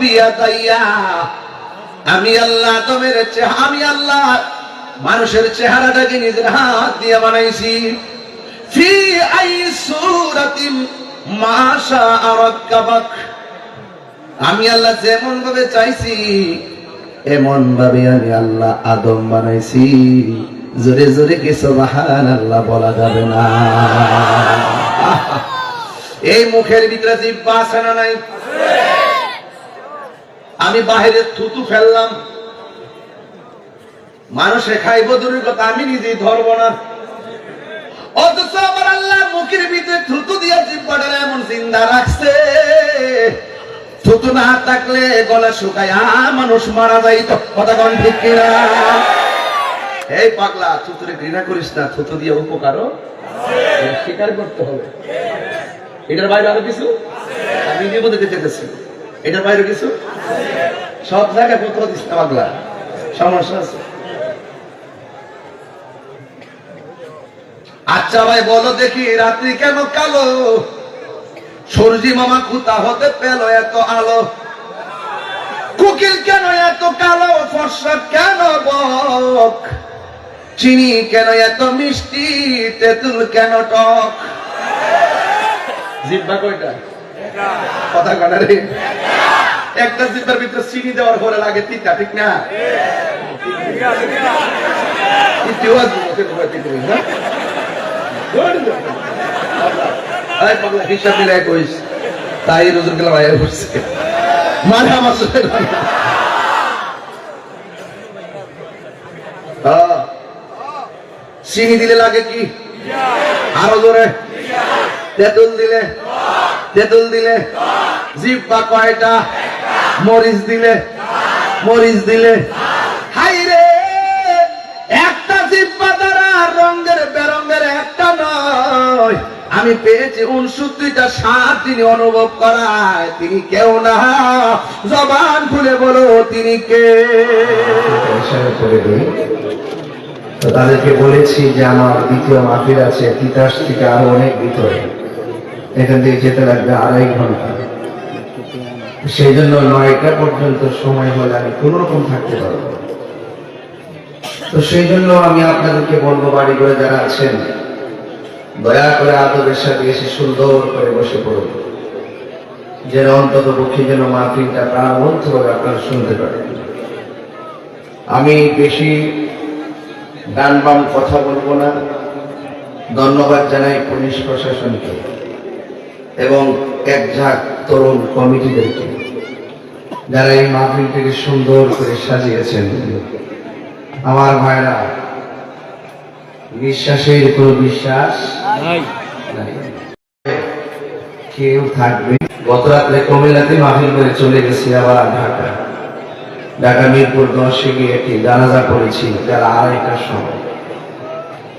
বিয়াদাইয়া, আমি আল্লাহ আদমের আমি আল্লাহ মানুষের চেহারাটাকে নিজের হাত দিয়ে বানাইছি। ফি আই সূরাতিন মা শাআ রাক্কাবাক, আমি আল্লাহ যেমন ভাবে চাইছি এমন ভাবে আমি আল্লাহ আদম বানাইছি। জোরে জোরে কি সুবহানাল্লাহ বলা যাবে না? এই মুখের ভিতরে জিহ্বা আছে না নাই? আমি বাহিরে থুতু ফেললাম, মানুষে খাইব দূরের কথা, আমি নিজেই ধরব না। অথচ আমার আল্লাহ মুখের ভিতরে থুতু দিয়ে জিহ্বাটা এমন জিন্দা রাখছে, থুতু না থাকলে গলা শুকায় মানুষ মারা যাইত। কথা কোন ঠিক কিনা? এই পাগলা, থুতুরে ঘৃণা করিস না, থুতু দিয়ে উপকারও স্বীকার করতে হবে। এটার বাইরে আরো কিছু আমি নিজের মধ্যে দিতে গেছি, এটার বাইরে কিছু সব জায়গায় কোথাও দিস না পাগলা, সমস্যা আছে। আচ্ছা ভাই বলো দেখি, রাত্রি কেন কালো? সূর্যি মামা কোথা হতে পেল এত আলো? কোকিল কেন এত কালো? ফর্সা কেন বক? চিনি কেন এত মিষ্টি? তেঁতুল কেন টক? জিহ্বা কয়টা? কথা কাটা রে। একটা জিহ্বার ভিতরে চিনি দেওয়ার পরে লাগে তিতা, ঠিক না? হিসাব মিলাই কইস, তাই রোজন গেলাম আয়া করছে মানে আমার চিনি দিলে লাগে কি? আরো জোরে। তেঁতুল দিলে? তেঁতুল দিলে? জিহ্বা কয়টা? মরিচ দিলে? মরিচ দিলে? হাই রে, একটা জিহ্বা দ্বারা রঙের বেরঙের একটা নয়, আমি পেয়েছি 69টা স্বাদ তিনি অনুভব করায়। তিনি কেউ না, জবান খুলে বলো তিনি কে? তো তাদেরকে বলেছি যে আমার দ্বিতীয় মাহফিল আছে তিতাস থেকে আরো অনেক ভিতরে, এখান থেকে যেতে লাগবে 2.5 ঘন্টা। সেই জন্য 9টা পর্যন্ত সময় হলে আমি কোন রকম থাকতে পারবো। তো সেই জন্য আমি আপনাদেরকে বলবো, বাড়ি করে যারা আছেন দয়া করে আদবের সাথে এসে সুন্দর করে বসে পড়ুন, যেন অন্তত পক্ষে যেন মাহফিলটা প্রাণবন্তভাবে আপনারা শুনতে পারেন। আমি বেশি ডান বাম কথা বলবো না। ধন্যবাদ জানাই পুলিশ প্রশাসনকে এবং এক ঝাঁক তরুণ কমিটিদেরকে, যারা এই মাহফিলটিকে সুন্দর করে সাজিয়েছেন। আমার ভাইরা, বিশ্বাসের কোনো বিশ্বাস নাই, কেউ থাকবে। গত রাত্রে কুমিল্লাতে মাহফিল করে চলে গেছি, আবার ঢাকা মিরপুর 10-এ গিয়ে একটি জানাজা পড়েছি, যারা 2:30টার সময়,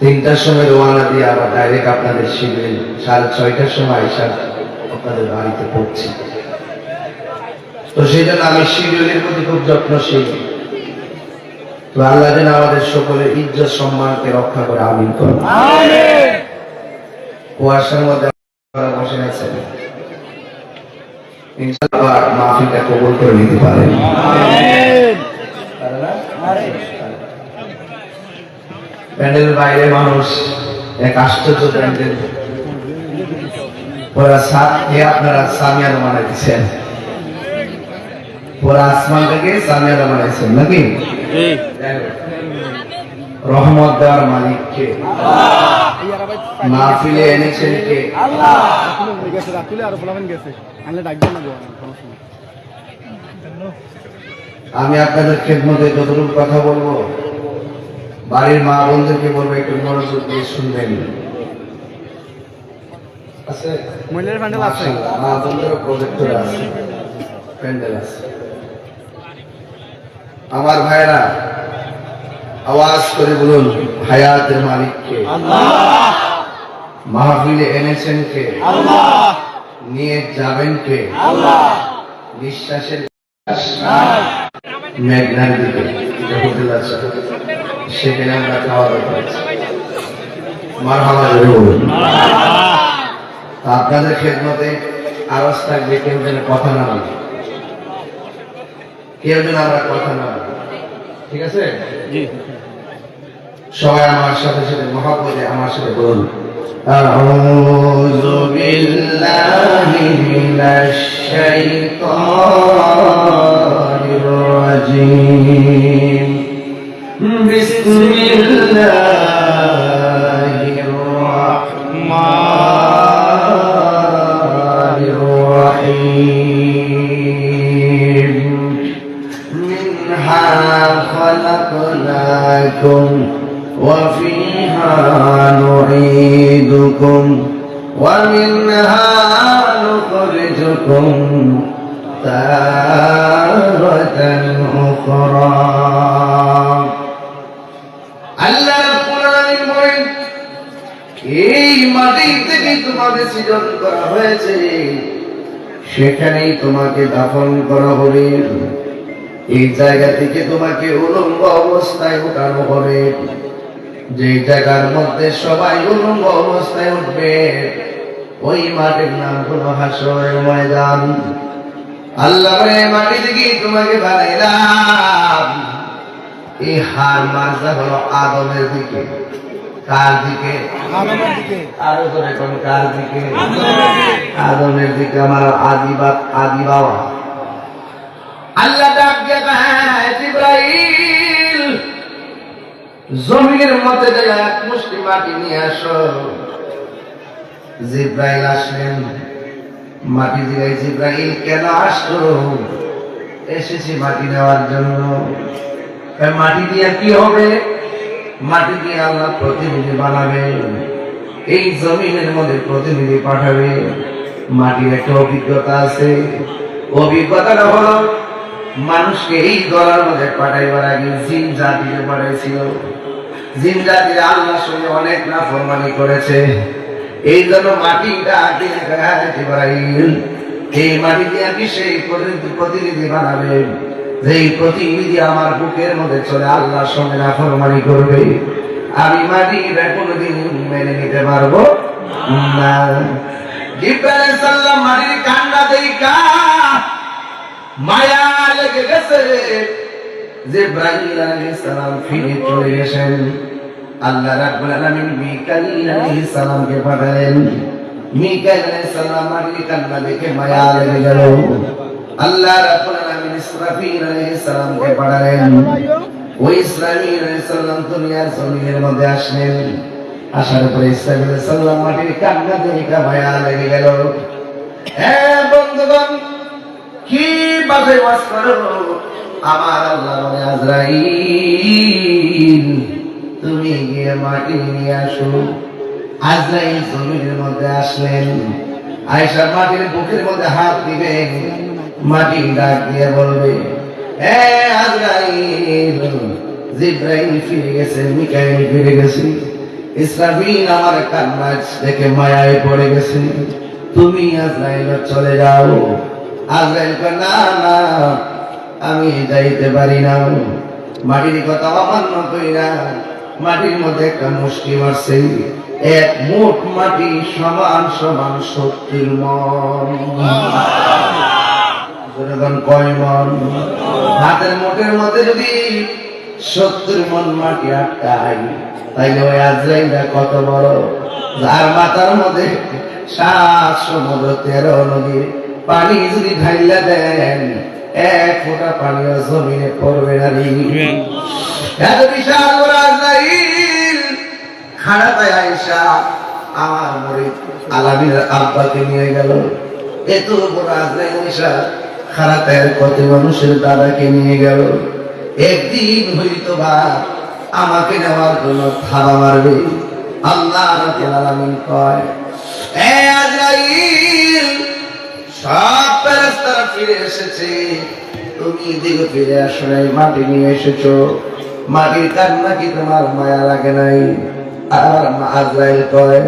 3টার সময় রওনা দিয়ে আবার ডাইরেক্ট আপনাদের শিবির 6:30টার সময় এসে আপনাদের বাড়িতে পড়ছি। তো সেই জন্য আমি শিডিউলের প্রতি খুব যত্নশীল। তো আল্লাহ যেন আমাদের সকলের ইজ্জত সম্মানকে রক্ষা করে, আমিন করুন। কুয়াশার মধ্যে বসে আছেন, ইনশাআল্লাহ মাহফিলটা কবুল করে নিতে পারেন। প্যান্ডেল বাইরে মানুষ, এক আশ্চর্য প্যান্ডেল, ওরা আপনারা সামিয়ানা বানাই দিচ্ছেন, ওরা আসমান থেকে সামিয়ানা বানাইছেন নাকি? রহমত দেওয়ার মালিক কে? মাহফিলে এনেছেন কে? আমি আপনাদের খেদমতে যতটুকু কথা বলবো, বাড়ির মা বোনদেরকে বলবো একটু মনোযোগ দিয়ে শুনবেন। মা বোনদেরও প্রজেক্টর আছে, প্যান্ডেল আছে। আমার ভাইরা, আওয়াজ করে বলুন, হায়াতের মালিক কে? আল্লাহ। মাহফিলে এনেছেন কে? আল্লাহ। নিয়ে যাবেন কে? আল্লাহ। বিশ্বাসের মেঘনার দিকে হোটেল আছে, সেখানে আমরা খাওয়া দাওয়া করেছি। মারহাবা জোরে বলুন। আপনাদের খেদমতে আওয়াজ থাকবে, কেউ যেন কথা না বলে। কেউ যেন আমরা কথা না বলি, ঠিক আছে? সবাই আমার সাথে সাথে মহব্বতে আমার সাথে বলুন, আউযু বিল্লাহি মিনাশ শাইতানির রাজীম, বিসমিল্লাহির রাহমানির রাহিম, মিনহা খালাকনাকুম وفيها نعيدكم ومنها نخرجكم تارة أخرى আল্লাহ রাব্বুল আলামিন বলেন, এই মাটি থেকে তোমাকে সৃজন করা হয়েছে, সেখানেই তোমাকে দাফন করা হবে। এই জায়গা থেকে তোমাকে উলম্ব অবস্থায় উঠানো হবে। যে জায়গার মধ্যে সবাই উলম্ব অবস্থায় উঠবে, ওই মাটির নাম হলো হাসরের ময়দান। আল্লাহ বলে, মাটি থেকে তোমাকে বানাইলাম। এই হার মার্জা হলো আদমের দিকে। কার দিকে? আরো করে কোন কার দিকে? আদমের দিকে। আমার আদি বাবা। আল্লাহ ডাক দিয়ে কয়, জিবরাইল, জমিনের মধ্যে যায় এক মুষ্টি মাটি নিয়ে আসো। জিবরাইল আসলেন, মাটি দিয়ে। জিবরাইল, কেন আসছো? এসেছি মাটি নেওয়ার জন্য। মাটি দিয়ে কি হবে? মাটি দিয়ে আল্লাহ প্রতিনিধি বানাবে, এই জমিনের মধ্যে প্রতিনিধি পাঠাবে। মাটির একটা অভিজ্ঞতা আছে। অভিজ্ঞতাটা হলো, মানুষকে এই গলার মধ্যে পাঠাইবার আগে জিন জাতিকে পাঠাইছিল। জিন জাতিরা আল্লাহর সঙ্গে অনেক নাফরমানি করেছে। এই জন্য মাটিটা আগে জিবরাইল, এই মাটি দিয়ে কি সেই প্রতিনিধি বানাবে, যেই প্রতিনিধি আমার বুকের মধ্যে চলে আল্লাহর সঙ্গে নাফরমানি করবে। আমি মাটিটা কোনোদিন মেনে নিতে পারবো না। জিবরাইল আলাইহিস সালাম মাটির কান্না দেখা মায়া লেগে গেছে। জিবরাইল আলাইহিস সালাম ফিরে চলে গেছেন। আল্লাহ রাব্বুল আলামিন মিকাইল আলাইহিস সালামকে পাঠালেন। মিকাইল আলাইহিস সালাম মাটির কান্না দেখে মায়া লেগে গেল। আল্লাহ রাব্বুল আলামিন ইসরাফিল আলাইহিস সালামকে পাঠালেন। ওই ইসরাফিল আলাইহিস সালাম দুনিয়ার জমিনের মধ্যে আসলেন। আসার পরে ইসরাফিল আলাইহিস সালাম মাটির কান্না দেখে মায়া লেগে গেল। হ্যাঁ বন্ধুগণ, কি ভাবে ওয়াজ করো? আমার আল্লাহ বলে, আজরাইল, তুমি গিয়ে মাটি নিয়ে আসো। আজরাইল জমিনের মধ্যে আসলেন। আয়েশা মাটির বুকের মধ্যে হাত দিবেন, মাটি ডাক দিয়ে বলবে, হ্যাঁ আজরাইল, জিবরাইল ফিরে গেছে, মিকাইল ফিরে গেছে, ইসরাফিল আমার কান্না দেখে মায়ায় পড়ে গেছে, তুমি আজরাইল চলে যাও। আজরাইল কয়, না না, আমি যাইতে পারি না। মাটির কথা অমান্য কইরা মাটির মধ্যে একটা মুষ্টি মারছে। এক মুঠ মাটি সমান সমান 70 মণ। কয় মণ? হাতের মুঠের মধ্যে যদি 70 মণ মাটি আটকায়, তাইলে ওই আজরাইলটা কত বড়? যার মাথার মধ্যে 7 সমুদ্র 13 নদী পানি যদি ঢাইলা দেন, 1 ফোঁটা পানিও জমিনে পড়বে না। এত বিশাল বড় আজরাইল খাড়াতে আয়েশা আমার মুরিদ আলামিনের আব্বাকে নিয়ে গেল। এত বড় আজরাইল আয়েশা খাড়াতে কত মানুষের দাদাকে নিয়ে গেল। একদিন হইতো বা আমাকে নেওয়ার জন্য থাবা মারবে। আল্লাহ রাব্বুল আলামিন কয়, এ আজরাইল, সব ফেরেশতারা ফিরে এসেছে, তুমি দিকে ফিরে আসো নাই, মাটি নিয়ে এসেছো। মাটির কান্না কি তোমার মায়া লাগে নাই? আর আজরাইল কয়,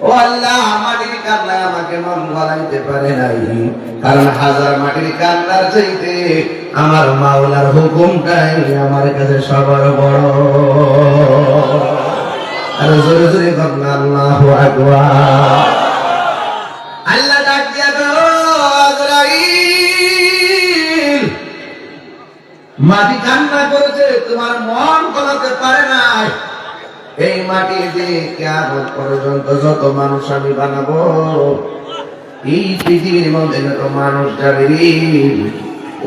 ও আল্লাহ, মাটির কান্না আমাকে মন গলাইতে পারে নাই, কারণ 1000 মাটির কান্নার চাইতে আমার মাওলার হুকুমটাই আমার কাছে সবার বড়। আর জোরে জোরে বলুন আল্লাহু আকবার। আল্লাহ ডাক দিয়া গো, আজরাইল, মাটি কান্না করেছে, তোমার মন গলাতে পারে নাই। এই মাটি দিয়ে কিয়ামত পর্যন্ত যত মানুষ আমি বানাবো, এই পৃথিবীর মধ্যে যত মানুষ যাবে,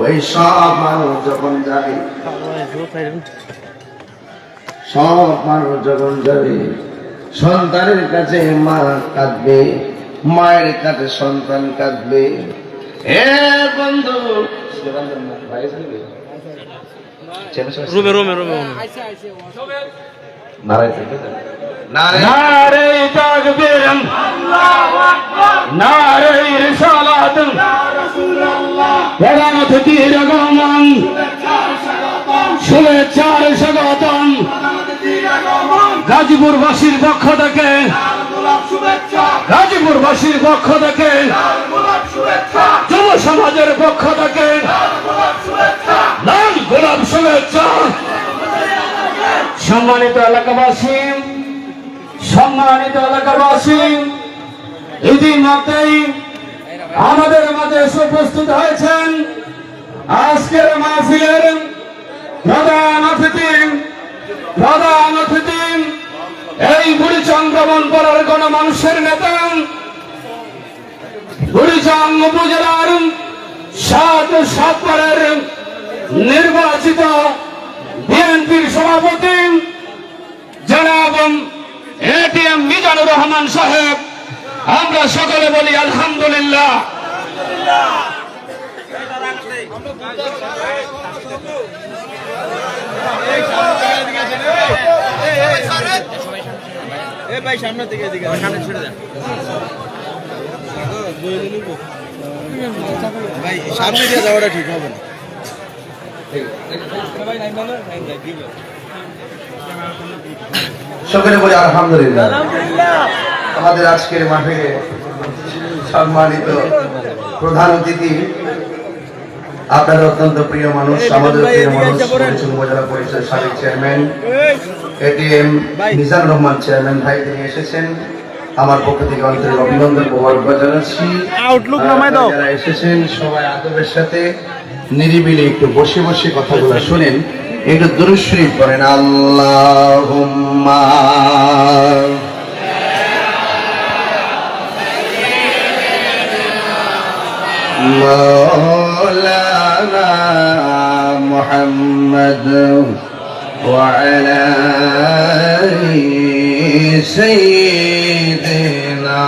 ওই সব মানুষ যখন যাবে, সব মানুষ যখন যাবে, সন্তানের কাছে মা কাঁদবে, মায়ের কাছে সন্তান কাঁদবে। হে বন্ধু, রুমে রুমে রুমে নারে তাকবীর, নারে রিসালাত, প্রধান অতিথির আগমন, শুভেচ্ছার স্বাগতম। গাজীপুরবাসীর পক্ষ থেকে, গাজীপুরবাসীর পক্ষ থেকে, যুব সমাজের পক্ষ থেকে লাল গোলাপ শুভেচ্ছা। সম্মানিত এলাকাবাসী, সম্মানিত এলাকাবাসী, ইতিমধ্যেই আমাদের মাঝে উপস্থিত হয়েছেন আজকের মাহফিলের প্রধান অতিথি, প্রধান অতিথি, এই বুড়িচং ভ্রমণ করার গণমানুষের নেতা, বুড়িচং উপজেলার 7 নির্বাচিত বিএনপির সভাপতি জনাব এটিএম মিজানুর রহমান সাহেব। আমরা সকলে বলি আলহামদুলিল্লাহ। ভাই সামনে থেকে এদিকে সামনে ছেড়ে দেন ভাই, সামনে দিয়ে যাওয়াটা ঠিক হবে না। সকলে বলি আলহামদুলিল্লাহ। আমাদের আজকের মাহফিলে সম্মানিত প্রধান অতিথি, আপনার অত্যন্ত প্রিয় মানুষ, আমাদের প্রিয় মানুষ, বুড়িচং উপজেলা পরিষদের সাবেক chairman ATM Mizanur Rahman chairman ভাই, তিনি এসেছেন। আমার পক্ষ থেকে আন্তরিক অভিনন্দন ও মোবারকবাদ জানাচ্ছি। যারা এসেছেন সবাই আদবের সাথে নিরিবিলি একটু বসে বসে কথাগুলো শুনেন, একটু দুরূদ শরীফ পড়েন। আল্লাহুম্মা মাওলানা মুহাম্মদ ওয়া আলা আলি সাইয়্যিদিনা।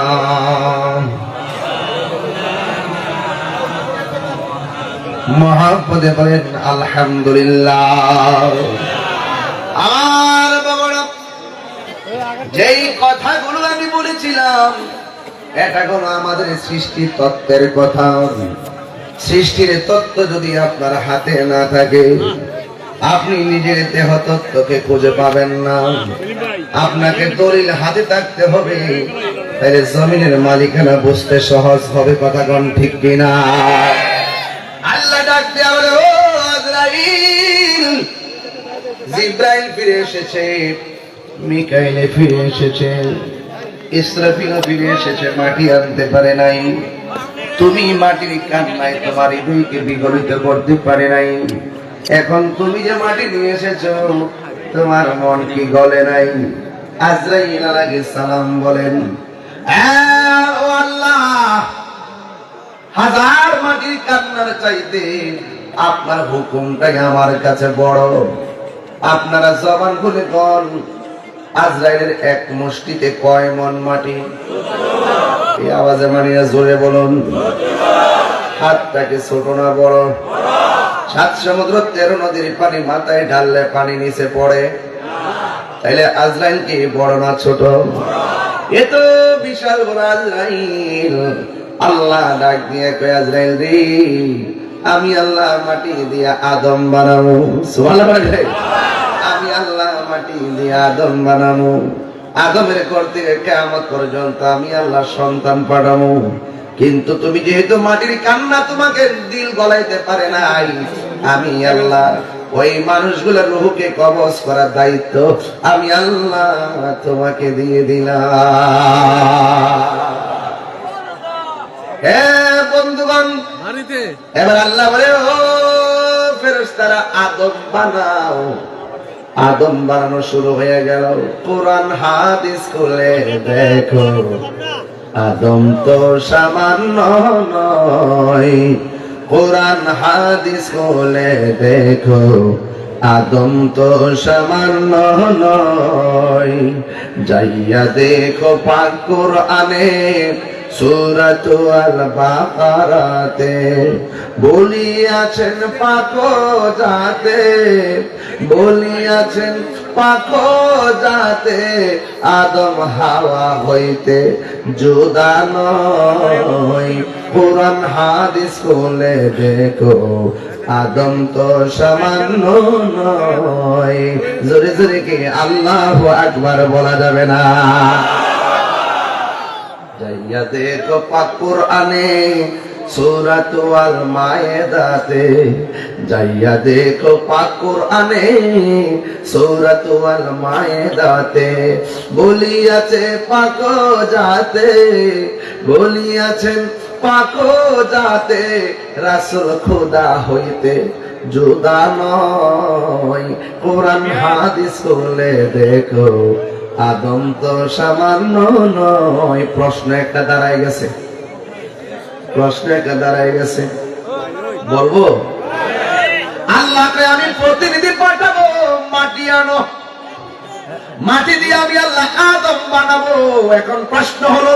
মহাপদে বলেন আলহামদুলিল্লাহ। আমার বাবারা, যেই কথাগুলো আমি বলেছিলাম, এটা কোনো আমাদের সৃষ্টির তত্ত্বের কথা। সৃষ্টির তত্ত্ব যদি আপনার হাতে না থাকে, আপনি নিজের দেহ তত্ত্বকে খুঁজে পাবেন না। আপনাকে দলিল হাতে থাকতে হবে, তাহলে জমিনের মালিকানা বুঝতে সহজ হবে। কথা কোন ঠিক কিনা? আল্লাহ ডাক দেয়া বলে, ও আজরাইল। জিব্রাইল ফিরে এসেছে, মিকাইল ফিরে এসেছে, ইসরাফিল ফিরে এসেছে, মাটি আনতে পারে নাই। তুমি মাটির কান্নায় তোমার হৃদয়কে বিগলিত করতে পারে নাই। এখন তুমি যে মাটি নিয়ে এসেছো, তোমার মন কি গলে নাই? আজরাইল আলাইহিস সালাম বলেন, ও আল্লাহ, হাজার মাটির কান্নার চাইতে আপনার হুকুমটাই আমার কাছে বড়। আপনারা জবান খুলে কোন, আজরাইলের এক মুষ্টিতে কয় মন মাটি? এই আওয়াজে মানিয়া জোরে বলুন। হাতটাকে ছোট না বড়? 7 সমুদ্র 13 নদীর পানি মাথায় ঢাললে পানি নিচে পড়ে, তাইলে আজরাইল কি বড় না ছোট? এ তো বিশাল বড় আজরাইল। আল্লাহ ডাক দিয়ে কয়, আজরাইল রে, আমি আল্লাহ মাটি দিয়া আদম বানাবো। সুবহানাল্লাহ বলে, আমি আল্লাহ মাটি দিয়া আদম বানাবো। আদমের করতে কিয়ামত পর্যন্ত আমি আল্লাহ সন্তান পাঠাবো। কিন্তু তুমি যেহেতু মাটির কান্না তোমাকে দিল গলাইতে পারে নাই, আমি আল্লাহ ওই মানুষগুলোর রূহকে কবজ করার দায়িত্ব আমি আল্লাহ তোমাকে দিয়ে দিলাম। হে বন্ধুগণ, এবার আল্লাহ বলে, ও ফেরেশতা ফেরেশতারা আদম বানাও, আদম বানানো শুরু হয়ে গেল। কোরআন হাদিস খুলে দেখো, আদম তো সামান্য নয়। কোরআন হাদিস খুলে দেখো, আদম তো সামান্য নয়। যাইয়া দেখো পাক কোরআনে সূরাত আল বাকারাতে বলিয়াছেন পাক জাতে, বলিয়াছেন পাক জাতে আদম হাওয়া হইতে জুদা নয়। কোরআন হাদিস খুলে দেখো, আদম তো সামান্য নয়। জোরে জোরে কি আল্লাহু আকবার বলা যাবে না? যাইয়া দেখো পাক কোরআনে সূরাত আল মায়েদাতে, যাইয়া দেখো পাক কোরআনে সূরাত আল মায়েদাতে বলিয়াছে পাক জাতে, বলিয়াছেন পাক জাতে রাসূল খোদা হইতে জুদা নয়। কোরআন হাদিস খুলে দেখো, আদম তো সামান্য নয়। প্রশ্ন একটা দাঁড়ায় গেছে, প্রশ্ন একটা দাঁড়ায় গেছে, বলবো? আল্লাহকে আমি প্রতিনিধি পাঠাবো, মাটি আনো, মাটি দিয়ে আমি আল্লাহ আদম বানাবো। এখন প্রশ্ন হলো,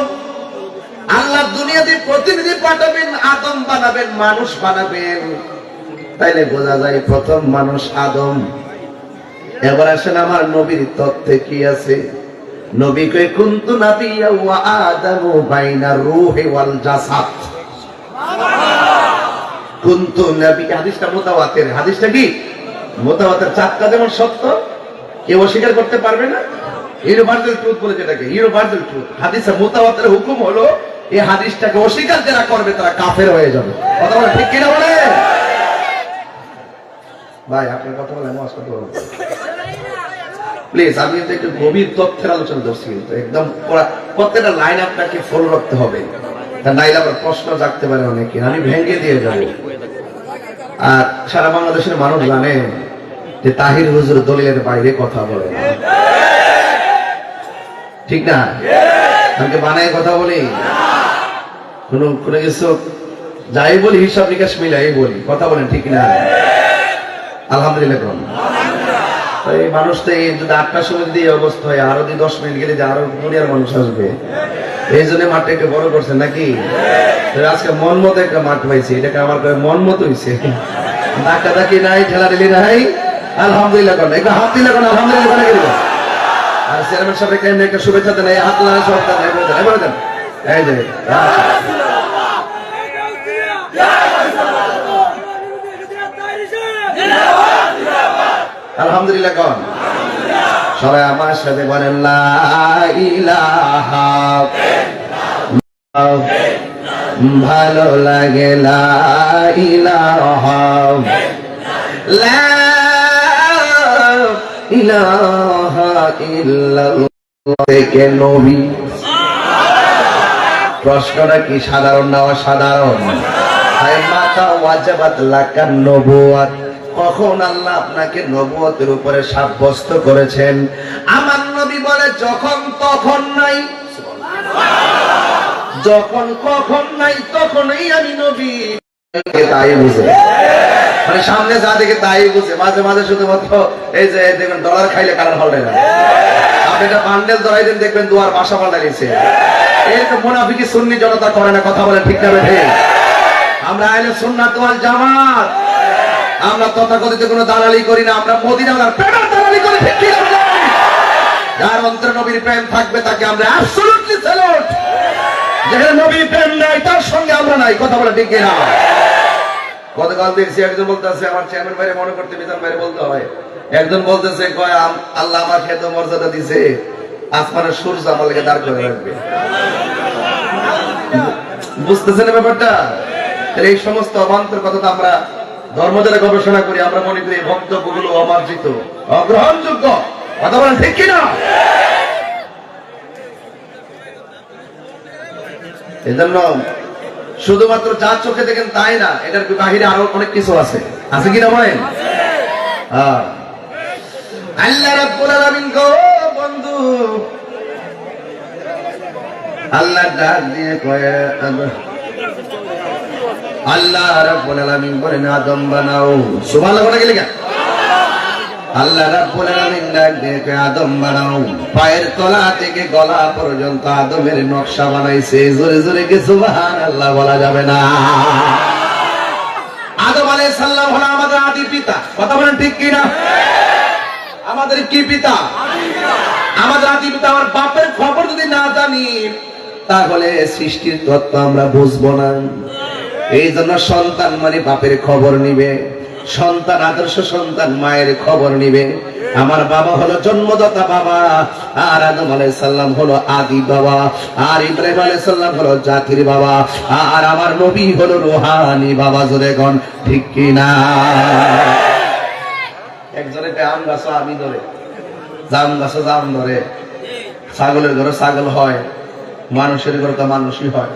আল্লাহ দুনিয়াতে প্রতিনিধি পাঠাবেন, আদম বানাবেন, মানুষ বানাবেন, তাইলে বোঝা যায় প্রথম মানুষ আদম। এবার আসেন আমার নবীর তথ্যে কি আছে। নবী কই কুনতু নাবিয়্যা ওয়া আদামু বাইনা রূহি ওয়াল জাসাদ। কুনতু নবী, হাদিসটা মুতাওয়াতির। হাদিসটা কি মুতাওয়াতির? চারটা যেমন সত্য, কেউ অস্বীকার করতে পারবে না। ইউনিভার্সাল ট্রুথ বলে যেটাকে, ইউনিভার্সাল ট্রুথ। হাদিসে মুতাওয়াতির হুকুম হলো এই হাদিসটাকে অস্বীকার যারা করবে তারা কাফের হয়ে যাবে। কথা বলে ঠিক কিনা বলে? ভাই আপনার কথা বলে মহাজ কথা বলুন প্লিজ। আমি একটু গভীর তথ্যের আলোচনা করছি, কিন্তু একদম প্রত্যেকটা লাইন আপনাকে ফলো রাখতে হবে, তা নাইলে আবার প্রশ্ন জাগতে পারে অনেকে, আমি ভেঙে দিয়ে যাব। আর সারা বাংলাদেশের মানুষ জানে যে তাহির হুজুর দলিলের বাইরে কথা বলে না, ঠিক না? আমাকে বানায় কথা বলি, কোনো কিছু যাই বলি হিসাব নিকাশ মিলাই বলি, কথা বলেন ঠিক না? আলহামদুলিল্লাহ। এই মানুষ তো এই যদি 8টার সময় যদি এই অবস্থা হয়, আরো যদি 10 মিনিট গেলে যে আরো দুনিয়ার মানুষ আসবে, এই জন্য মাঠটা একটু বড় করছেন নাকি? আজকে মন মতো একটা মাঠ পাইছি, এটাকে আমার মন মতো হয়েছে। ধাক্কা ধাক্কি নাই, ঠেলাঠেলি নাই। আলহামদুলিল্লাহ করেন, একটু হাত দিলে করেন আলহামদুলিল্লাহ করে গেল। আর চেয়ারম্যান সাহেবকে একটা শুভেচ্ছা দেন, হাত লাগায় সব দেন, এবার দেন, এই যে আলহামদুলিল্লাহ কন। সবাই আমার সাথে বলেন লা ইলাহা ইল্লাল্লাহ। ভালো লাগে লা ইলাহা লা ইলাহা ইল্লাল্লাহ থেকে নবী। প্রশ্নটা কি সাধারণ না অসাধারণ? মাতা ওয়াজাবাত লাকান নবুওয়াত। কখন আল্লাহ আপনাকে নবুয়তের উপরে সাব্যস্ত করেছেন? আমার নবী বলে যখন তখন নাই, যখন কখন নাই তখনই আমি নবী। তাই বুঝে, মানে সামনে যা দেখে তাই বুঝে। মাঝে মাঝে শুধুমাত্র এই যে দেখবেন ডলার খাইলে কারণ হল না, আপনি একটা বান্ডেল ধরাই দেন দেখবেন দুয়ার বাসা পাল্টাইছে। এই তো মুনাফিকি সুন্নি জনতা করে না, কথা বলে ঠিক না বেঠে? আমরা আহলে সুন্নাত ওয়াল জামাত, আমরা তথাকথিত কোনো দালালি করি না, আমরা মদিনাওয়ালার প্রেমের দালালি করি, ঠিক কি না? যার অন্তরে নবীর প্রেম থাকবে তাকে আমরা অ্যাবসলিউটলি স্যালুট। যেখানে নবীর প্রেম নাই তার সঙ্গে আমরা নাই, কথা বলে ঠিক না? গতকাল দেখছি একজন বলতেছে, আমার চেয়ারম্যান ভাইরে মনে করতে মিজান ভাইরে বলতে হয়, একজন বলতেছে কয় আল্লাহ আমার খেত মর্যাদা দিছে, আসমানের সূর্য আমার লেগে দাঁড় করে রাখবে। বুঝতেছেন ব্যাপারটা? এই সমস্ত অবান্তর কথা তো আমরা ধর্ম যারা গবেষণা করি, আমরা মনে করি এই বক্তব্যগুলো অমার্জিত, অগ্রহণযোগ্য, কথা বলেন ঠিক কিনা? এজন্য শুধুমাত্র যা চোখে দেখেন তাই না, এটার বাহিরে আরো অনেক কিছু আছে, আছে কিনা বলেন? আল্লাহ রাব্বুল আলামিন গো বন্ধু, আল্লাহ ডাক দিয়ে কয়ে, আল্লাহ রাব্বুল আলামিন বলেন আদম বানাও। সুবহানাল্লাহ বলে গেলে কেন? আল্লাহ রাব্বুল আলামিন ডাক দিয়ে কয়ে আদম বানাও। পায়ের তলা থেকে গলা পর্যন্ত আদমের নকশা বানাইছে। জোরে জোরে কি সুবহানাল্লাহ বলা যাবে না? আদম আলাইহিস সালাম হলো আমাদের আদি পিতা। কথা বলেন ঠিক কি না? আমাদের কি পিতা? আমাদের আদি পিতা। আমার বাপের খবর যদি না জানি তাহলে সৃষ্টির তত্ত্ব আমরা বুঝবো না। এই জন্য সন্তান মানে বাপের খবর নিবে, সন্তান আদর্শ সন্তান মায়ের খবর নিবে। আমার বাবা হলো জন্মদাতা বাবা, আর আদম আলাইহিস সালাম হলো আদি বাবা, আর ইব্রাহিম আলাইহিস সালাম হলো জাতির বাবা, আর আমার নবী হলো রূহানি বাবা। জোরে গণ ঠিক কি না? একজনে আম গাছ আমি ধরে, জাম গাছ জাম ধরে, ছাগলের ঘরে ছাগল হয়, মানুষের ঘরে তো মানুষই হয়।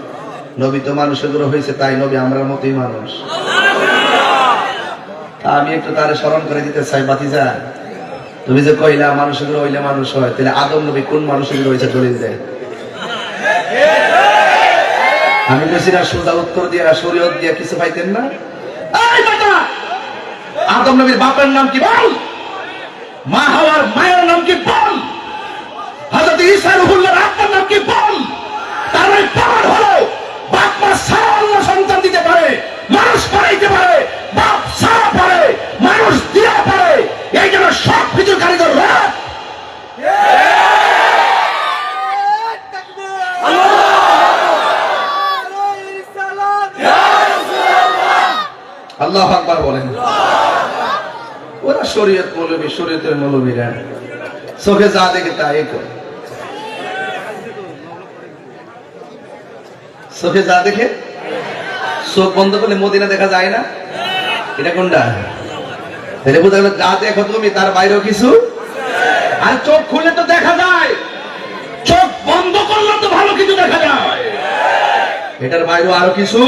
নবী তো মানুষের ঘরে হয়েছে, তাই নবী আমরা মতোই মানুষ। আমি একটু তারে স্মরণ করে দিতে চাই, বাতিজা তুমি যে কইলা মানুষের ঘরে হইলে মানুষ হয়, তাহলে আদম নবী কোন মানুষের ঘরে হয়েছে দলিল দেয়? আমি বলছি না সোজা উত্তর দিয়া শরীয়ত দিয়া কিছু পাইতেন না? আদম নবীর বাপের নাম কি বল? মা হাওয়ার মায়ের নাম কি বল? হযরত ঈসা রূহুল্লাহর আত্মার নাম কি বল? তার এই পাওয়ার হলো বাপ মা ছাড়া আল্লাহ সন্তান দিতে পারে, মানুষ বানাইতে পারে, বাপ ছাড়া পারে, মানুষ দিয়া পারে। এই জন্য সব কিছুর কারিগর রব। আল্লাহু আকবার বলেন। ওরা শরীয়ত মৌলবী, শরীয়তের মৌলবীরা চোখে যা দেখে তাই করে, চোখে যা দেখে। চোখ বন্ধ করলে মদিনা দেখা যায় না? এটা কোনটা? তাহলে বোঝা গেল যা দেখো তুমি তার বাইরেও কিছু, আর চোখ খুলে তো দেখা যায়, চোখ বন্ধ করলে তো ভালো কিছু দেখা যায়। এটার বাইরেও আরো কিছু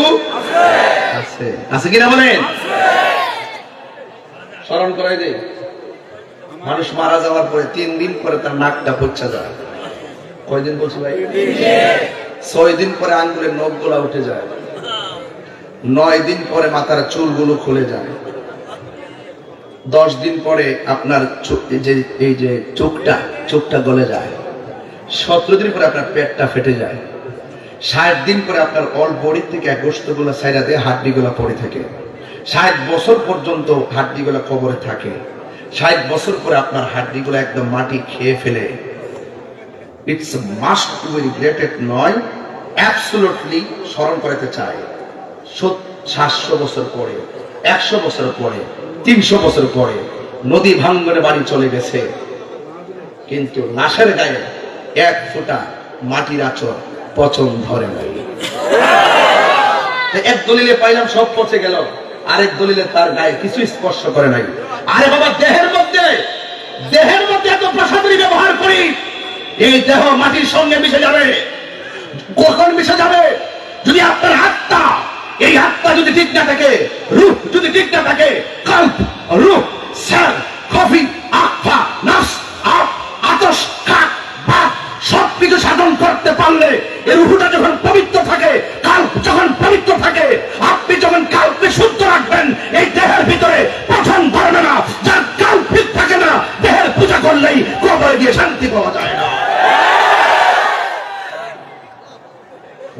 আছে, আছে কিনা বলেন? স্মরণ করাই দে, মানুষ মারা যাওয়ার পরে 3 দিন পরে তার নাকটা পচা যায়। কয়দিন বলছি ভাই? 6 দিন পরে আঙ্গুলের নখগুলা উঠে যায়, 9 দিন পরে মাথার চুলগুলো খুলে যায়, 10 দিন পরে আপনার এই যে চোখটা গলে যায়, 17 দিন পরে আপনার পেটটা ফেটে যায়, 60 দিন পরে আপনার অল বডি থেকে গোশতগুলো ছাইড়া দিয়ে হাড্ডিগুলো পড়ে থাকে, 60 বছর পর্যন্ত হাড্ডিগুলো কবরে থাকে, 60 বছর পরে আপনার হাড্ডিগুলো একদম মাটি খেয়ে ফেলে। It's must to be regretted নয়, অ্যাবসলিউটলি স্মরণ করতে চাই। 700 বছর পরে, 100 বছর পরে, 300 বছর পরে নদী ভাঙ্গনে বাড়ি চলে গেছে, কিন্তু লাশের গায়ে 1 ফোঁটা মাটির আঁচড় পচন ধরে নাই। এক দলিলে পাইলাম সব পচে গেল, আরেক দলিলে তার গায়ে কিছু স্পর্শ করে নাই। আরে বাবা, দেহের মধ্যে এত প্রসাধনী ব্যবহার করি, এই দেহ মাটির সঙ্গে মিশে যাবে। কখন মিশে যাবে? যদি আপনার আত্মা, এই আত্মা যদি ঠিক না থাকে, রূহ যদি ঠিক না থাকে, কল্প, রূহ, সার, কফি, আফা, নাফস, আতশ, কাক, বাক সবকিছু সাধন করতে পারলে, এই রূহটা যখন পবিত্র থাকে, কাল্প যখন পবিত্র থাকে, আপনি যখন কাল্পকে শুদ্ধ রাখবেন, এই দেহের ভিতরে পঠন ধরবে না। যার কাল্প ঠিক থাকে না, দেহের পূজা করলেই কবরে গিয়ে শান্তি পাওয়া যায় না।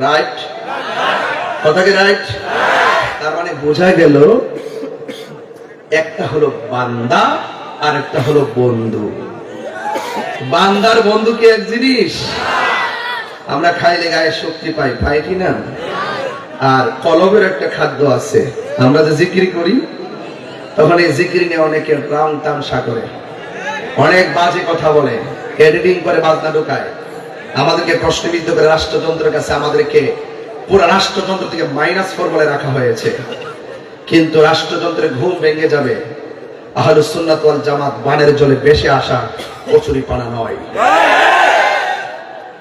রাইট? কথা কি রাইট? তার মানে বোঝা গেল, একটা হলো বান্দা আর একটা হলো বন্ধু। বান্দার বন্ধু কি এক জিনিস? আমরা খাইলে গায়ে শক্তি পাই, পাই কি না? আর কলবের একটা খাদ্য আছে, আমরা যে জিকির করি তখন এই জিকির নিয়ে অনেকে রাম তামসা করে, অনেক বাজে কথা বলে, এডিটিং করে বাজনা ঢোকায়, আমাদেরকে প্রশ্নবিদ্ধ করে রাষ্ট্রযন্ত্রের কাছে আমাদেরকে পুরো রাষ্ট্রযন্ত্র থেকে -4 বলে রাখা হয়েছে। কিন্তু রাষ্ট্রযন্ত্রের ঘুম ভেঙে যাবে, আহলুস সুন্নাত ওয়াল জামাত বানের জলে বেশি আসা কচুরি পানা নয়।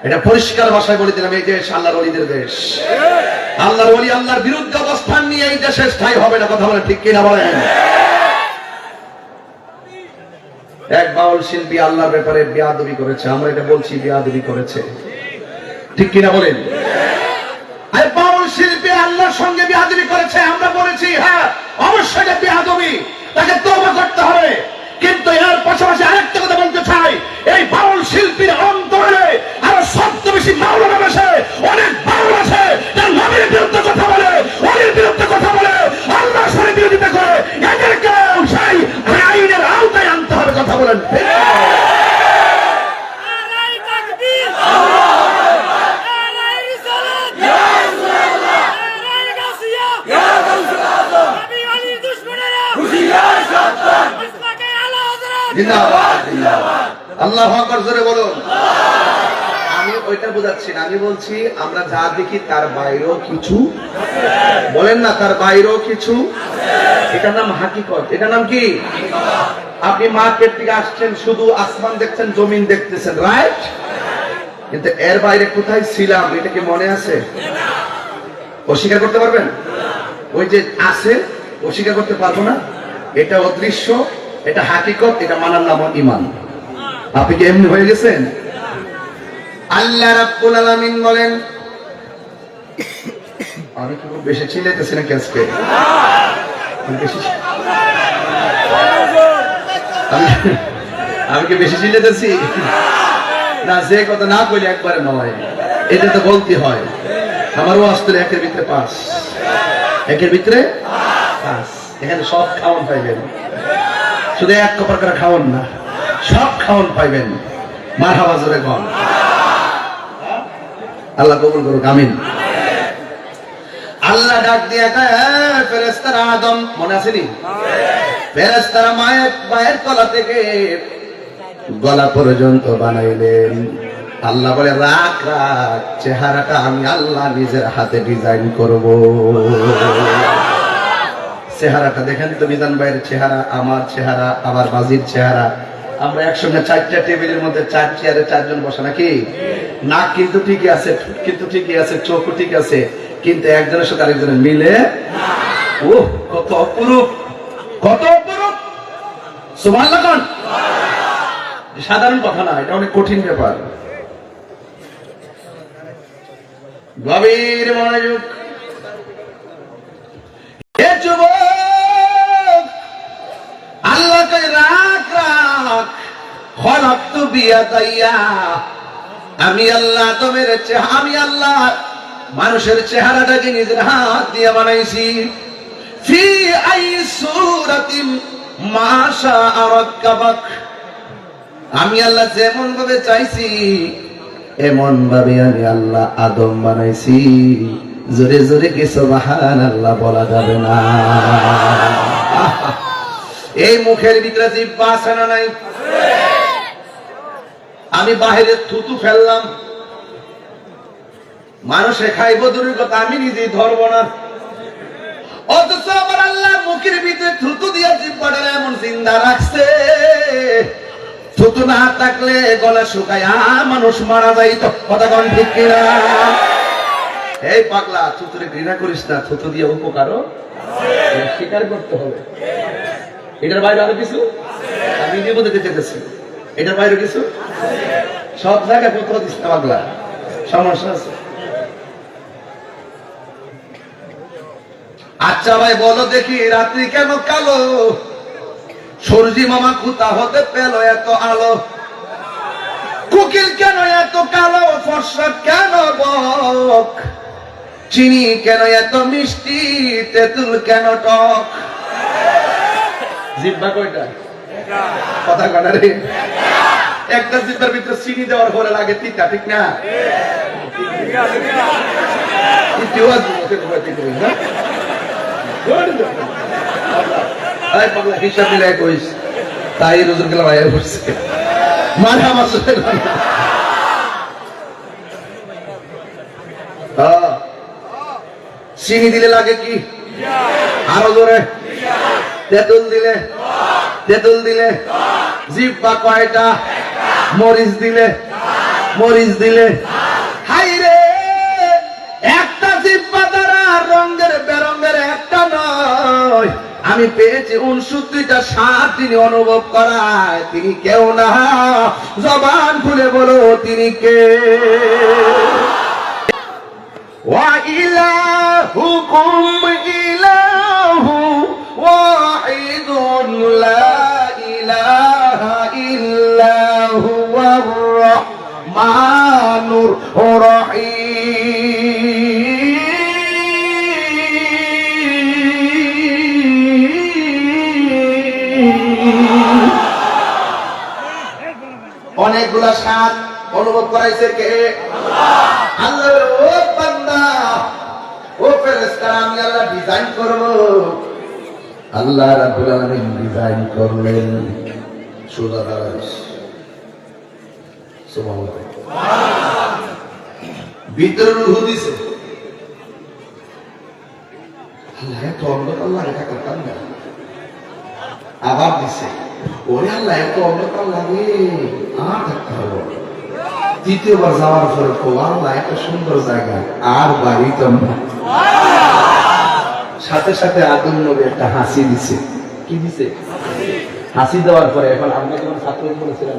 এটা পরিষ্কার ভাষায় বলে দিলাম, এই দেশ আল্লাহর ওলিদের দেশ। আল্লাহর ওলি আল্লাহর বিরুদ্ধে অবস্থান নিয়ে এই দেশে স্থায়ী হবে না। কথা বলে ঠিক কিনা বলেন? এক বাউল শিল্পী আল্লাহর ব্যাপারে বেয়াদবি করেছে, আমরা এটা বলছি বেয়াদবি করেছে, ঠিক কিনা বলেন? আর বাউল শিল্পী আল্লাহর সঙ্গে বেয়াদবি করেছে, আমরা বলেছি হ্যাঁ অবশ্যই এটা বেয়াদবি, তাকে তওবা করতে হবে। কিন্তু এর পাশাপাশি আরেকটা কথা বলতে চাই, এই বাউল শিল্পীর অন্তরে আরো সবচেয়ে বেশি মাওলানা বসে, অনেক বাউল আছে যারা নবীর বিরুদ্ধে কথা বলে, অলির বিরুদ্ধে কথা বলে, আল্লাহর সাথে বিরোধিতা করে, এদেরকেও সেই আইনের আওতায় আনতে হবে। কথা বলেন জিন্দাবাদ জিন্দাবাদ, আল্লাহু আকবার, জোরে বলুন। আমি ওইটা বোঝাচ্ছি না, আমি বলছি আমরা যা দেখি তার বাইরেও কিছু, বলেন না তার বাইরেও কিছু, এটার নাম হাকিকত। এটার নাম কি? আপনি মার্কেট থেকে আসছেন, শুধু আসমান দেখছেন, জমিন দেখতেছেন, রাইট? কিন্তু এর বাইরে কোথায় ছিলাম এটা কি মনে আছে? অস্বীকার করতে পারবেন? ওই যে আছে অস্বীকার করতে পারবো না, এটা অদৃশ্য, এটা হাকিকত, এটা মানার নাম ঈমান। আপনি কি এমনি হয়ে গেছেন? আল্লাহ রাব্বুল আলামিন বলেন, আমি কি খুব বেশি চিল্লাইতেছি নাকি আজকে? আমি কি বেশি চিল্লাইতেছি না? যে কথা না বলি একবারে নয়, এটা তো বলতে হয়। আমারও আসলে একের ভিতরে পাঁচ, একের ভিতরে পাঁচ। এখানে সব খাওয়ান পাইবেন, শুধু এক কপার করে খাওয়ান না, সব খাওয়ান পাইবেন। মারহাবা, জোরে কন। আল্লাহ কবুল করুক, আমিন। আল্লাহ ডাক দিয়ে কয়, ফেরেশতারা আদম, মনে আছে নি? ফেরেশতারা মায়ের তলা থেকে গলা পর্যন্ত বানাইলেন। আল্লাহ বলে, রাখ রাখ, চেহারাটা আমি আল্লাহ নিজের হাতে ডিজাইন করব। চেহারাটা দেখেন তো, মিজান ভাইয়ের চেহারা, আমার চেহারা, আমার বাজির চেহারা, আমরা একসঙ্গে চারটা টেবিলের মধ্যে চার চেয়ারে চারজন বসা নাকি? নাক কিন্তু ঠিকই আছে, ঠোঁট কিন্তু ঠিকই আছে, চোখও ঠিক আছে, কিন্তু একজনের সাথে আরেকজনের মিলে। ও কত অপরূপ, কত অপরূপ! সুবহানাল্লাহ কোন? সাধারণ কথা না, এটা অনেক কঠিন ব্যাপার। গভীর মনোযোগ। হে যুবক, আল্লাহ কয়, রাখ রাখ, খলাকতু বিয়াদাইয়া, আমি আল্লাহ তোমার চেহারা, আমি আল্লাহ মানুষের চেহারাটাকে নিজের হাত দিয়ে বানাইছি। ফি আই সূরাতিন মা শাআ রাক্কাবাক, আমি আল্লাহ যেমন ভাবে চাইছি এমন ভাবে আমি আল্লাহ আদম বানাইছি। জোরে জোরে কি সুবহানাল্লাহ বলা যাবে না? এই মুখের ভিতরে জিহ্বা আছে না নাই? আমি বাহিরে থুতু ফেললাম, মানুষে খাইব দূরের কথা, আমি নিজেই ধরবো না। অথচ আমার আল্লাহ মুখের ভিতরে থুতু দিয়ে জিহ্বাটা এমন জিন্দা রাখছে, থুতু না থাকলে গলা শুকায়া মানুষ মারা যাইত। কথা কোন ঠিক কিনা? এই পাগলা, থুতুরে ঘৃণা করিস না, থুতু দিয়ে উপকারও স্বীকার করতে হবে। এটার বাইরে আরো কিছু আমি নিজের মধ্যে দিতে চাইছি, এটার বাইরে কিছু সব জায়গায় কোথাও দিস না পাগলা, সমস্যা আছে। আচ্ছা ভাই বলো দেখি, রাত্রি কেন কালো? সূর্যি মামা কোথা হতে পেল এত আলো? কোকিল কেন এত কালো? ফর্সা কেন বক? চিনি কেন এত মিষ্টি? তেঁতুল কেন টক? জিহ্বা কয়টা? কথা কনা রে, একটা জিহ্বার ভিতরে চিনি দেওয়ার পরে লাগে তিতা, ঠিক না? হিসাব মিলাই কইস, তাই রোজন গেলাম আয়া করছে। চিনি দিলে লাগে কি? আরো জোরে। তেঁতুল দিলে, তেঁতুল দিলে। জিহ্বা কয়টা? মরিচ দিলে, মরিচ দিলে। হাই রে, একটা জিহ্বা দ্বারা রঙের বেরঙের একটা নয়, আমি পেয়েছি 69টা স্বাদ তিনি অনুভব করায়। তিনি কেউ না, জবান খুলে বলো তিনি কে? ওয়া ইলাহুকুম ইলাহু ওয়াহিদুন লা ইলাহা ইল্লা হুয়ার রাহমানুর রহিম। অনেকগুলা স্বাদ অনুভব করাইছে কে? আল্লাহ। ও বান্দা, ও ফেরেশতা, আমি আল্লাহ ডিজাইন করব। আল্লাহ রাব্বুল আলামিন ডিজাইন করলেন। সোজা দাঁড়াইস, সুবহানাল্লাহ। ভিতরে রূহ দিছে। আল্লাহ এত অন্ধকার লাগে থাকতাম না, আবার দিছে। ওরে আল্লাহ এত অন্ধকার লাগে, আর থাকতে হবে। তৃতীয়বার যাওয়ার পরে আল্লাহ এত সুন্দর জায়গা, আর বাড়িতাম না। সাথে সাথে আদম নবী একটা হাসি দিছে। কি দিছে? হাসি দেওয়ার পরে এখন আমরা যখন ছাত্র বলেছিলাম,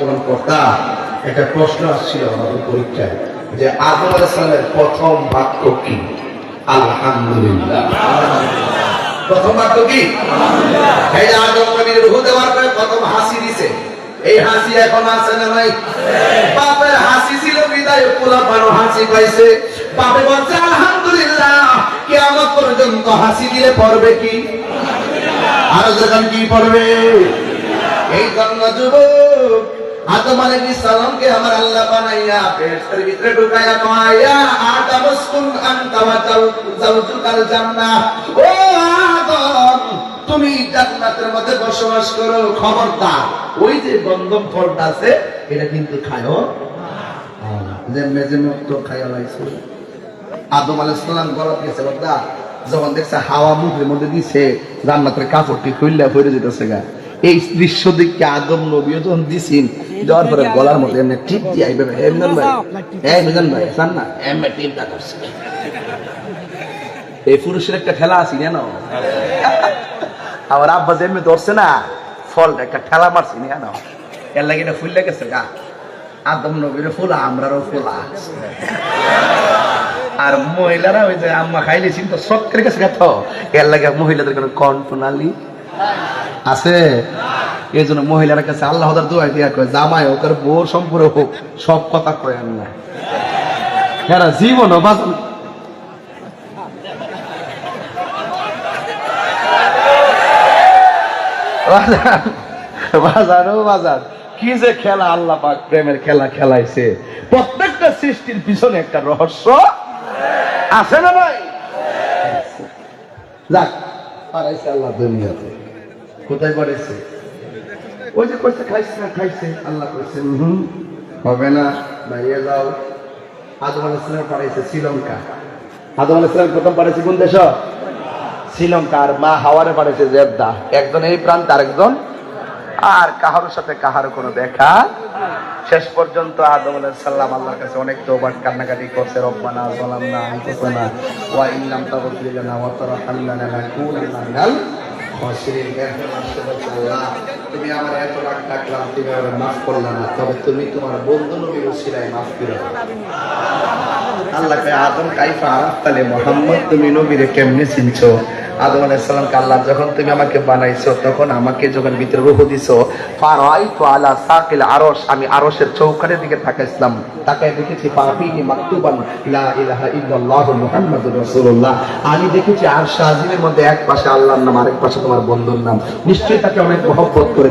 যখন পড়তাম, একটা প্রশ্ন আসছিল আমাদের পরীক্ষায় যে আদম আলাইহিস সালামের প্রথম বাক্য কি? আলহামদুলিল্লাহ। প্রথম বাক্য কি? এই আদম নবীর রূহ দেওয়ার পরে প্রথম হাসি দিছে। এই হাসি এখন আছে না নাই? বাপের হাসি ছিল বিদায়, পোলাপানও হাসি পাইছে। বাপে বলছে আলহামদুলিল্লাহ। কিয়ামত পর্যন্ত হাসি দিলে পড়বে কি? আর যখন কি পড়বে? এই জন্য যুবক, আদম আলাইহিস সালামকে আমার আল্লাহ বানাইয়া পেটের ভিতরে ঢুকাইয়া কয়া আদম উসকুন আনতা ওয়া যাওজুকাল জান্নাহ। ও আদম, তুমি জান্নাতের মধ্যে বসবাস করো। খবরদার ওই যে গন্ধম ফলটা আছে এটা কিন্তু খায়ও যে মেজে মুক্ত খাইয়া লাইছে। আদম আলাইহিস সালাম গলত গেছে বাবা, যখন দেখছে হাওয়া মুখের মধ্যে দিছে, জান্নাতের কাপড়টি খুললে পড়ে যেতেছে গা। এই দৃশ্য দেখে আদম নবীও যখন দিছেন, দেওয়ার পরে গলার মধ্যে এমনি টিপ দিয়ে আইবে। এমন ভাই, এই মিজান ভাই জান না, এমনি টিপটা করছে। এই পুরুষের একটা ঠেলা আছে জানো? আমার আব্বা যেমনি ধরছে না, ফলটা একটা ঠেলা মারছি না, এর লাগে এটা ফুললে গেছে গা। আদম নবীর ফুলা, আমরারও ফুলা। আর মহিলারা ওই যে আম্মা খাইলেছি তো শখ করে গেছে গা, তো এর লাগে মহিলাদের কোনো কন্ট্রোনালি আছে। এই জন্য মহিলার কাছে আল্লাহ দোয়া দিয়া কয়, জামাই হোক আর বউ সম্পর্ক হোক, সব কথা কয় না। হ্যাঁ, জীবন বাঁচান। বাজার কি যে খেলা, আল্লাহ পাক প্রেমের খেলা খেলাইছে। প্রত্যেকটা সৃষ্টির পিছনে একটা রহস্য আছে না ভাই? যাক, পারাইছে আল্লাহ দুনিয়াতে। কোথায় পড়েছে? ওই যে কইছে খাইছে না, খাইছে। আল্লাহ কইছে হবে না, বাইরে যাও। আদম আলাইহিস সালাম পাঠাইছে শ্রীলঙ্কা। আদম আলাইহিস সালাম প্রথম পাঠাইছে কোন দেশ? শ্রীলঙ্কা। আর মা হাওয়ারে পাঠাইছে জেদ্দা। একজন এই প্রান্তে, আরেকজন, আর কাহার সাথে কাহার কোনো দেখা। শেষ পর্যন্ত আদম আলাইহিস সালাম আল্লাহর কাছে অনেক তওবা কান্নাকাটি করছে। রব্বানা যালামনা আনফুসানা ওয়া ইন লাম তাগফির লানা ওয়া তারহামনা লানাকুনান্না মিনাল খাসিরিন। তুমি আমার এত রাগ ডাকলাম, তুমি আমার মাফ করলা না, তবে তুমি তোমার বন্ধু নবীর ওসিলায় মাফ করে দাও। আল্লাহ কয়, আদম কাইফা আরাফতালে মুহাম্মদ, তুমি নবীরে কেমনে চিনছো? আদম আলাইহিস সালামকে আল্লাহ যখন তুমি আমাকে বানাইছো, তখন আমাকে যখন ভিতরে রূহ দিছো, ফারাইতু আলা সাকিল আরশ, আমি আরশের চৌকাঠের দিকে তাকাইছিলাম, তাকায় দেখেছি ফাফিহি মাকতুবান লা ইলাহা ইল্লাল্লাহু মুহাম্মাদুর রাসূলুল্লাহ। আমি দেখেছি আরশ আজিমের মধ্যে এক পাশে আল্লাহর নাম, আরেক পাশে তোমার বন্ধুর নাম। নিশ্চয়ই তাকে অনেক মহব্বত করে।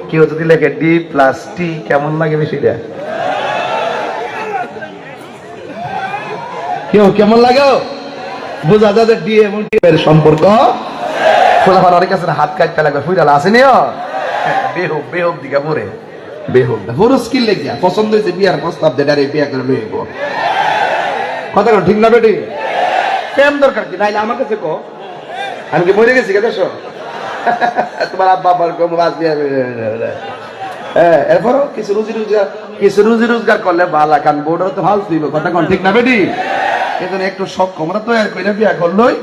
কেউ যদি লেখে D+T, কেমন লাগে বেশিটা? কেমন লাগে? বোঝা যায় যে ডি এবং টি এর সম্পর্ক। খোলাফার অনেক কাছে হাত কাটতে লাগবে, ফুইরালা আসেনি? বেহুব দিকে পরে বেহুব পুরো স্কিল লেগে পছন্দ হয়েছে, বিয়ার প্রস্তাব দেয়, বিয়া করে লইব। কথা ঠিক না বেটি? প্রেম দরকার কি? নাইলে আমার কাছে কো, আমি কি মরে গেছি কেন? তোমার আব্বা আব্বার কম বাদ বিয়া। এরপরও কিছু রুজি রোজগার করলে ভালো, কারণ বোর্ডও তো হাল দিব। কথা কন ঠিক না বেটি? এজন্য একটু সক্ষমতা তৈরি করে বিয়া করলই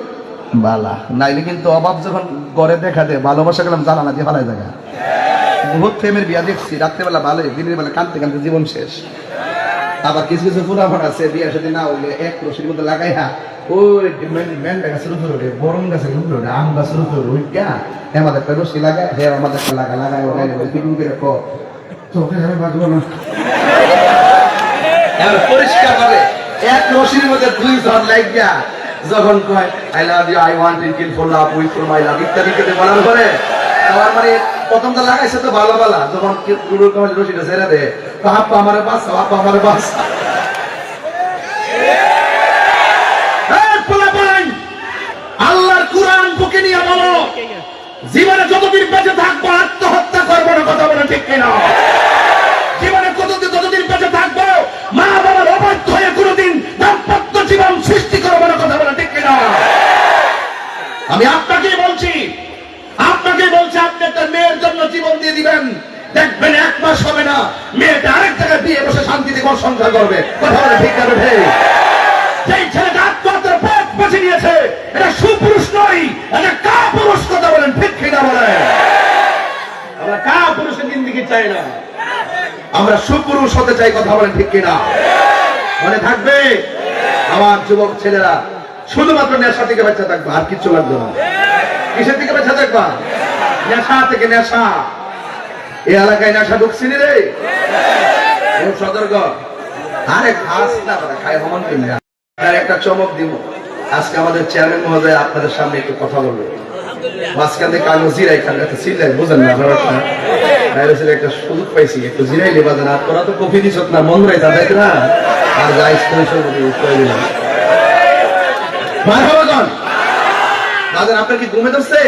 বালা নাইলে কিন্তু অভাব যখন ঘরে দেখা দেয় ভালোবাসা গেলাম জানা না দিয়ে ভালো জায়গা বহুত প্রেমের বিয়া দেখছি রাত্রেবেলা ভালোই দিনের বেলা কানতে কানতে জীবন শেষ আবার কিছু কিছু পুরাফান আছে বিয়ার সাথে না হইলে এক রশির মধ্যে লাগাই হা ওই মেন্ডা গাছের উপরে ওঠে বরং গাছের উপরে ওঠে আম গাছের উপরে উঠা আমাদের একটা রশি লাগায় হে আমাদের লাগায় ওখানে পিকনিক করে কো তোকে আমি বাঁচবো না পরিষ্কার করে এক রশির মধ্যে দুই জন লাগিয়া যখন কয় I love you I want to kill for love with for my love ইত্যাদি কেটে বলার পরে আমার মানে প্রথমটা লাগাইছে তো ভালো ভালো যখন গুরুর কাছে রশিটা ছেড়ে দেয় তো আপা আমারে বাঁচা আপা আমারে বাঁচা আল্লাহর কোরআন বুকে নিয়ে বলো জীবনে যতদিন বেঁচে থাকবো আত্মহত্যা করবো না কথা বলে ঠিক কিনা জীবনে যতদিন বেঁচে থাকবো মা বাবার অবাধ্য হয়ে কোনোদিন দাম্পত্য জীবন সৃষ্টি করবো না কথা বলে ঠিক কিনা আমি আপনাকেই বলছি আপনি একটা মেয়ের জন্য জীবন দিয়ে দিবেন দেখবেন 1 মাস হবে না মেয়েটা আরেক জায়গায় বিয়ে বসে শান্তিতে ঘর সংসার করবে কথা বলে ঠিক না ভাই যেই ছেলেটা আত্মহত্যার পথ বেছে নিয়েছে এটা সুপুরুষ নয় এটা কাপুরুষ কথা বলেন ঠিক কিনা বলেন আমরা কাপুরুষের জিন্দেগি চাই না আমরা সুপুরুষ হতে চাই কথা বলেন ঠিক কিনা মনে থাকবে আমার যুবক ছেলেরা শুধুমাত্র নেশা থেকে বাচ্চা থাকবে আর কিচ্ছু লাগবে না কিসের থেকে বাচ্চা থাকবা নেশা থেকে নেশা এই এলাকায় নেশা ঢুকছি রে সতর্ক আরে খাস না খাই হমান কিনা আর একটা চমক দিব আজকে আমাদের চেয়ারম্যান মহোদয় আপনাদের সামনে একটু কথা বলবে মাঝখান থেকে কালো জিরাই খান একটা সিলাই বুঝেন না বাইরে ছিল একটা সুযোগ পাইছি একটু জিরাই লেবা দেন আর তোরা তো কফি দিস না মন রাই তাদের না আর যাই দিলাম আপনার কি ঘুমে ধরছে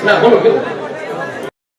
না বলো